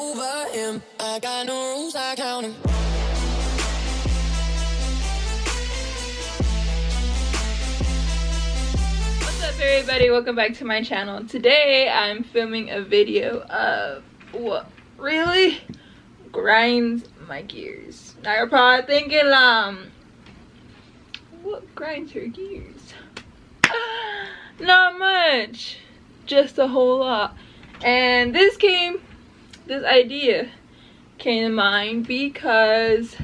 over him. I got no rules, I count him. What's up everybody, welcome back to my channel. Today I'm filming a video of what really grinds my gears. Now you're probably thinking, what grinds your gears? Not much, just a whole lot. And this idea came to mind because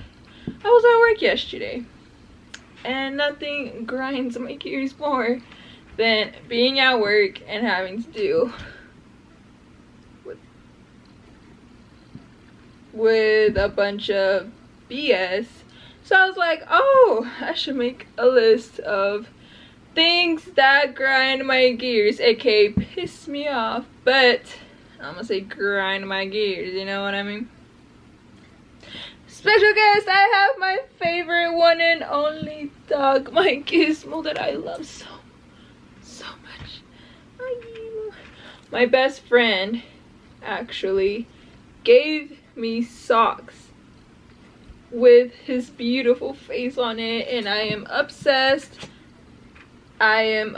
I was at work yesterday and nothing grinds my gears more than being at work and having to deal with a bunch of BS. So I was like, oh, I should make a list of things that grind my gears, aka piss me off, but I'm gonna say grind my gears, you know what I mean? Special guest, I have my favorite one and only dog, my Gizmo, that I love so much. My best friend actually gave me socks with his beautiful face on it, and I am obsessed, and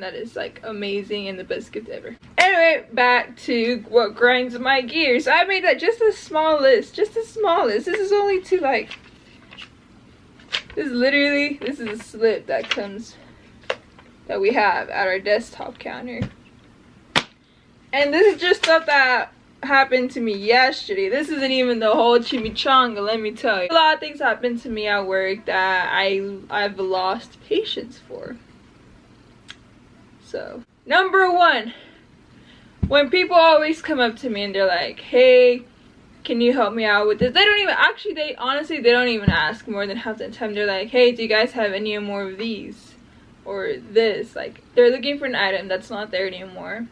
that is like amazing and the best gift ever. Anyway, back to what grinds my gears. I made that just a small list, This is only to like, this is a slip that we have at our desktop counter, and this is just stuff that happened to me yesterday. This isn't even the whole chimichanga, let me tell you. A lot of things happened to me at work that I've lost patience for. So, number one, when people always come up to me and they're like, hey, can you help me out with this? They don't even, actually, they don't even ask more than half the time. They're like, hey, do you guys have any more of these? Or this. Like, they're looking for an item that's not there anymore.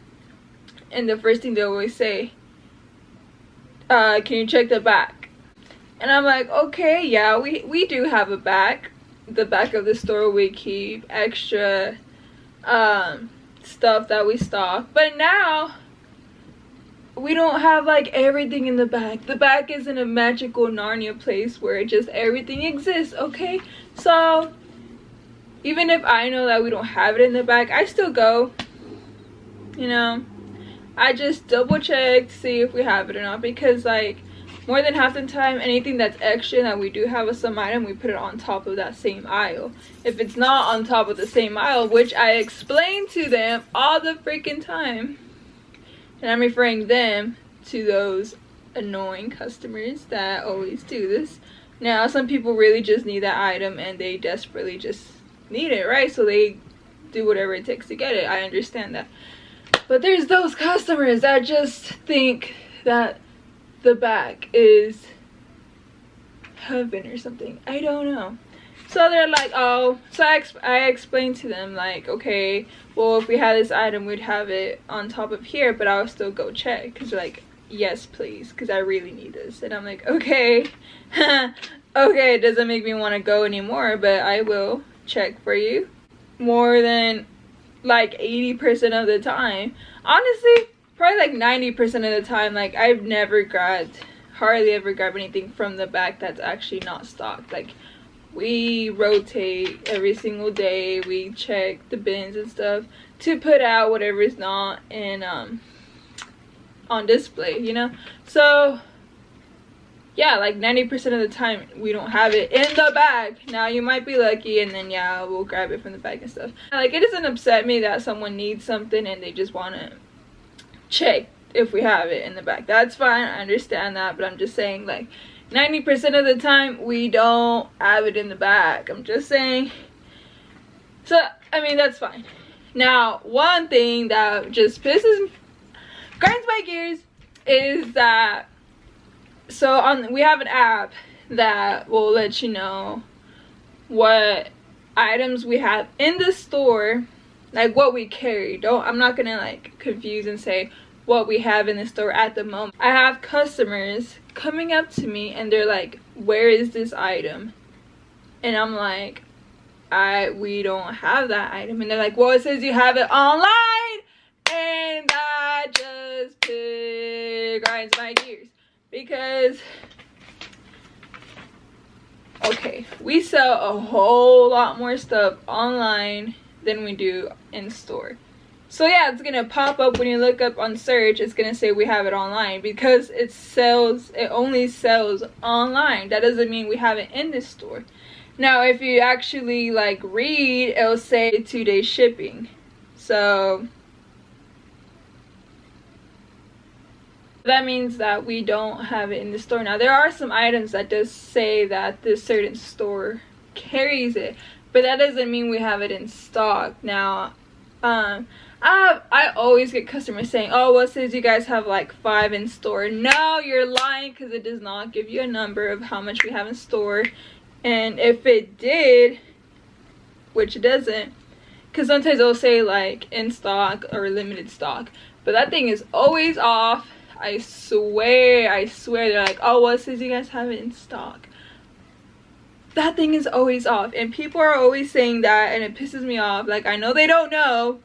And the first thing they always say, can you check the back? And I'm like, okay, yeah, we do have a back. The back of the store, we keep extra stuff that we stock, but now we don't have like everything in the back. The back isn't a magical Narnia place where just everything exists, okay? So even if I know that we don't have it in the back, I still go, you know, I just double check to see if we have it or not, because like more than half the time, anything that's extra that we do have as some item, we put it on top of that same aisle. If it's not on top of the same aisle, which I explain to them all the freaking time, and I'm referring them to those annoying customers that always do this. Now, some people really just need that item and they desperately just need it, right? So they do whatever it takes to get it. I understand that. But there's those customers that just think that the back is heaven or something. I don't know. So they're like, oh, so I explained to them like, okay, well, if we had this item, we'd have it on top of here, but I'll still go check, because they're like, yes please, because I really need this. And I'm like, okay. Okay, it doesn't make me want to go anymore, but I will check for you. More than like 80% of the time, honestly, probably like 90% of the time, like I've never hardly ever grabbed anything from the back that's actually not stocked. Like, we rotate every single day, we check the bins and stuff to put out whatever is not in on display, you know. So yeah, like 90% of the time we don't have it in the bag. Now you might be lucky and then yeah, we'll grab it from the bag and stuff. Like, it doesn't upset me that someone needs something and they just want to check if we have it in the back. That's fine, I understand that, but I'm just saying, like, 90% of the time we don't have it in the back. I'm just saying. So I mean, that's fine. Now, one thing that just grinds my gears is that, so we have an app that will let you know what items we have in the store, like what we carry. I'm not gonna like confuse and say what we have in the store at the moment. I have customers coming up to me and they're like, where is this item? And I'm like, we don't have that item. And they're like, well, it says you have it online. And that just pissed it grinds my gears. Because, okay, we sell a whole lot more stuff online than we do in store. So yeah, it's gonna pop up when you look up on search. It's gonna say we have it online because it only sells online. That doesn't mean we have it in the store. Now if you actually like read, it'll say 2-day shipping. So that means that we don't have it in the store. Now there are some items that does say that this certain store carries it, but that doesn't mean we have it in stock. Now I always get customers saying, oh, well, it says you guys have like 5 in store. No, you're lying, because it does not give you a number of how much we have in store. And if it did, which it doesn't, because sometimes it'll say like in stock or limited stock, but that thing is always off. I swear they're like, oh, well, it says you guys have it in stock. That thing is always off, and people are always saying that, and it pisses me off. Like, I know they don't know,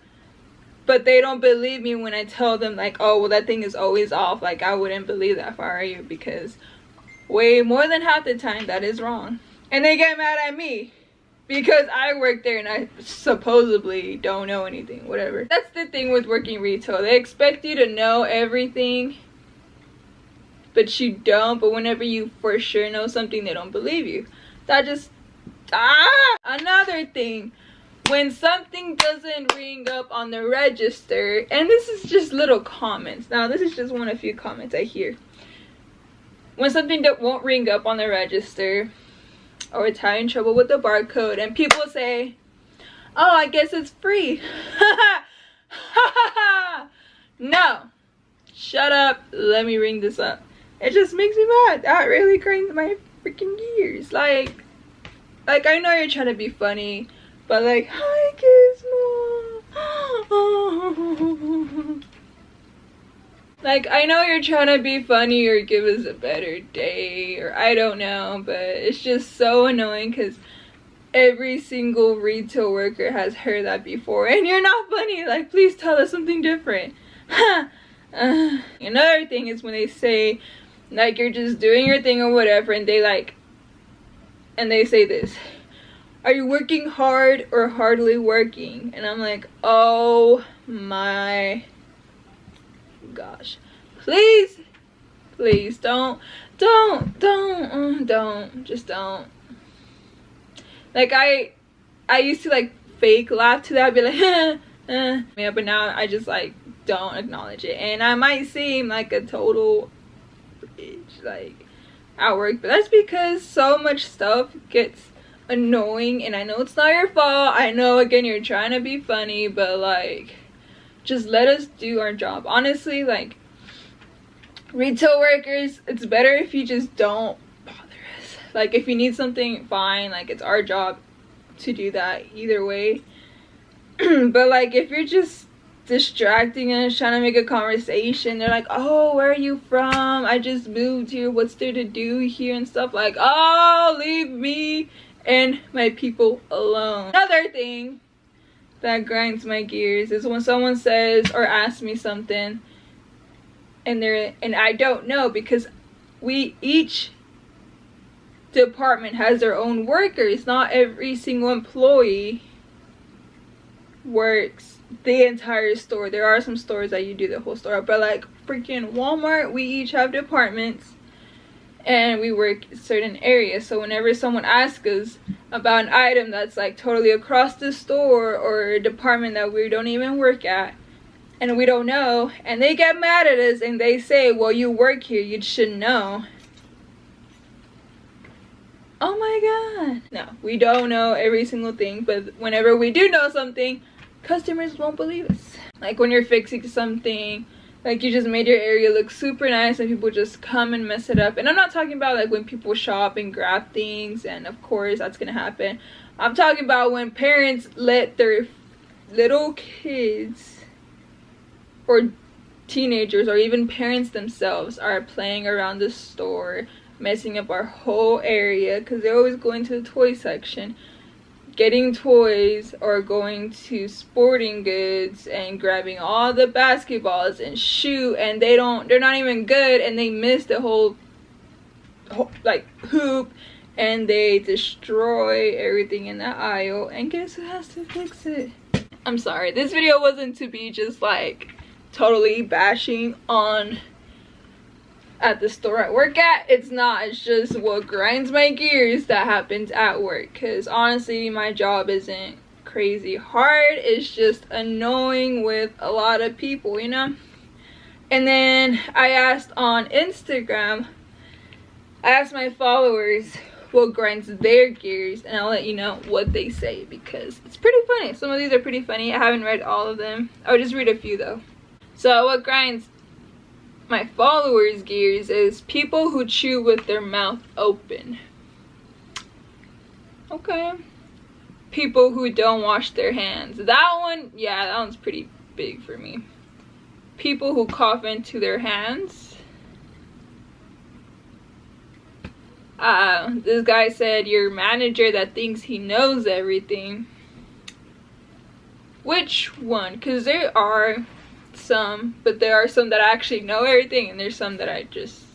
but they don't believe me when I tell them like, oh, well, that thing is always off. Like, I wouldn't believe that if I were you, because way more than half the time that is wrong. And they get mad at me because I work there and I supposedly don't know anything, whatever. That's the thing with working retail. They expect you to know everything, but you don't. But whenever you for sure know something, they don't believe you. That just, another thing. When something doesn't ring up on the register, and this is just little comments. Now, this is just one of a few comments I hear. When something that won't ring up on the register, or it's having trouble with the barcode, and people say, oh, I guess it's free. No. Shut up. Let me ring this up. It just makes me mad. That really grinds my freaking gears. Like I know you're trying to be funny, but like, hi Gizmo. Like, I know you're trying to be funny or give us a better day, or I don't know, but it's just so annoying because every single retail worker has heard that before, and you're not funny. Like, please tell us something different. Another thing is when they say like you're just doing your thing or whatever, and they say this, are you working hard or hardly working? And I'm like, oh my gosh, please don't, just don't. Like, I used to like fake laugh to that. I'd be like yeah, but now I just like don't acknowledge it, and I might seem like a total bitch like at work, but that's because so much stuff gets annoying, and I know it's not your fault. I know, again, you're trying to be funny, but like, just let us do our job. Honestly, like, retail workers, it's better if you just don't bother us. Like, if you need something, fine, like, it's our job to do that either way. But like, if you're just distracting us, trying to make a conversation, they're like, oh, where are you from? I just moved here, what's there to do here and stuff, like, oh, leave me and my people alone. Another thing that grinds my gears is when someone says or asks me something and I don't know, because each department has their own workers. Not every single employee works the entire store. There are some stores that you do the whole store, but like freaking Walmart, we each have departments and we work certain areas. So whenever someone asks us about an item that's like totally across the store, or a department that we don't even work at and we don't know, and they get mad at us and they say, well, you work here, you should know. Oh my god. No, we don't know every single thing, but whenever we do know something, customers won't believe us. Like when you're fixing something, like you just made your area look super nice and people just come and mess it up. And I'm not talking about like when people shop and grab things, and of course that's gonna happen. I'm talking about when parents let their little kids or teenagers, or even parents themselves, are playing around the store, messing up our whole area because they're always going to the toy section, getting toys or going to sporting goods and grabbing all the basketballs and shoot, and they're not even good, and they miss the whole like hoop, and they destroy everything in the aisle, and guess who has to fix it? I'm sorry, this video wasn't to be just like totally bashing on at the store I work at. It's not. It's just what grinds my gears that happens at work, because honestly my job isn't crazy hard. It's just annoying with a lot of people, you know. And then I asked on Instagram, I asked my followers what grinds their gears, and I'll let you know what they say because it's pretty funny. Some of these are pretty funny. I haven't read all of them. I'll just read a few though. So what grinds my followers' gears is people who chew with their mouth open. Okay. People who don't wash their hands. That one, yeah, that one's pretty big for me. People who cough into their hands. This guy said, your manager that thinks he knows everything. Which one? Because there are some, but there are some that I actually know everything, and there's some that I just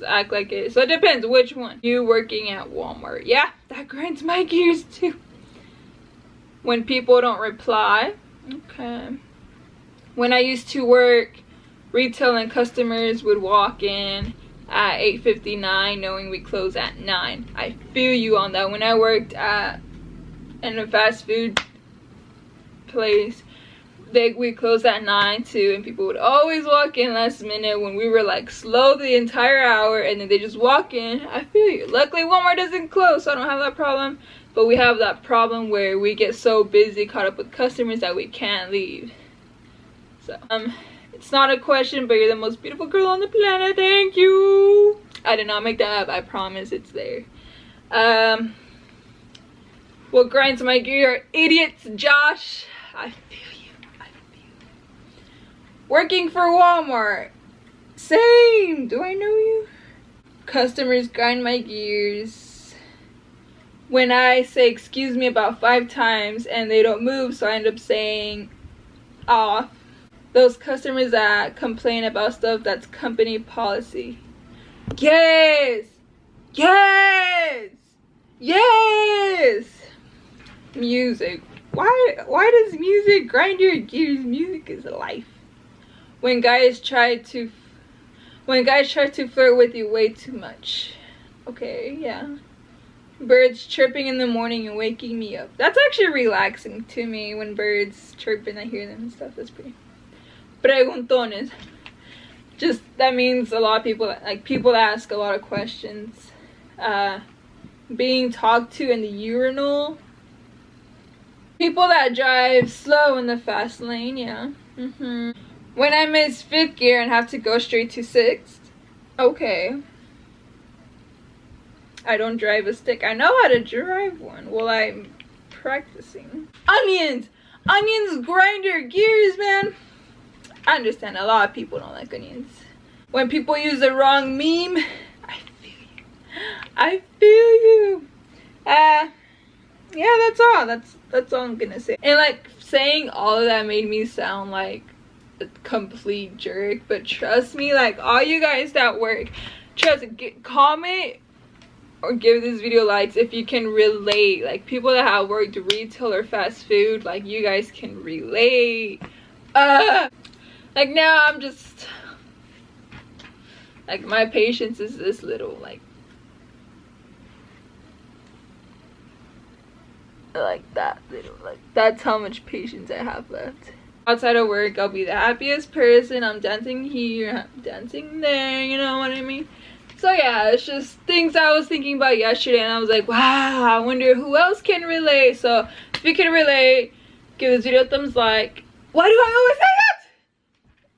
act like it. So it depends which one. You working at Walmart. Yeah, that grinds my gears too. When people don't reply. Okay. When I used to work retail and customers would walk in at 8:59 knowing we close at 9. I feel you on that. When I worked in a fast food place, we closed at 9 too, and people would always walk in last minute when we were like slow the entire hour, and then they just walk in. I feel you. Luckily Walmart doesn't close, so I don't have that problem, but we have that problem where we get so busy caught up with customers that we can't leave. So it's not a question, but you're the most beautiful girl on the planet. Thank you. I did not make that up. I promise it's there. What grinds my gear are idiots, Josh. I feel you. I feel you. Working for Walmart. Same. Do I know you? Customers grind my gears when I say excuse me about 5 times and they don't move, so I end up saying off. Those customers that complain about stuff that's company policy. Yes! Yes! Yes! Music. Why does music grind your gears? Music is life. When guys try to flirt with you way too much. Okay, yeah. Birds chirping in the morning and waking me up. That's actually relaxing to me when birds chirp and I hear them and stuff. That's pretty. Preguntones. Just, that means a lot of people, like people that ask a lot of questions. Being talked to in the urinal. People that drive slow in the fast lane, yeah. When I miss 5th gear and have to go straight to 6th. Okay. I don't drive a stick. I know how to drive one. Well, I'm practicing. Onions! Onions grind your gears, man. I understand a lot of people don't like onions. When people use the wrong meme, I feel you. I feel you. Yeah, that's all. That's all I'm gonna say. And like saying all of that made me sound like a complete jerk. But trust me, like all you guys that work, comment or give this video likes if you can relate. Like people that have worked retail or fast food, like you guys can relate. Like now I'm just like my patience is this little, like that little, like that's how much patience I have left. Outside of work I'll be the happiest person. I'm dancing here, I'm dancing there, you know what I mean? So yeah, it's just things I was thinking about yesterday, and I was like, wow, I wonder who else can relate. So if you can relate, give this video a thumbs like. Why do I always say that?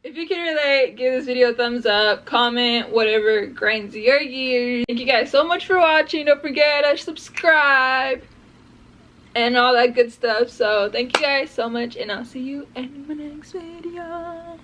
If you can relate, give this video a thumbs up, comment, whatever grinds your gears. Thank you guys so much for watching. Don't forget to subscribe and all that good stuff. So thank you guys so much, and I'll see you in my next video.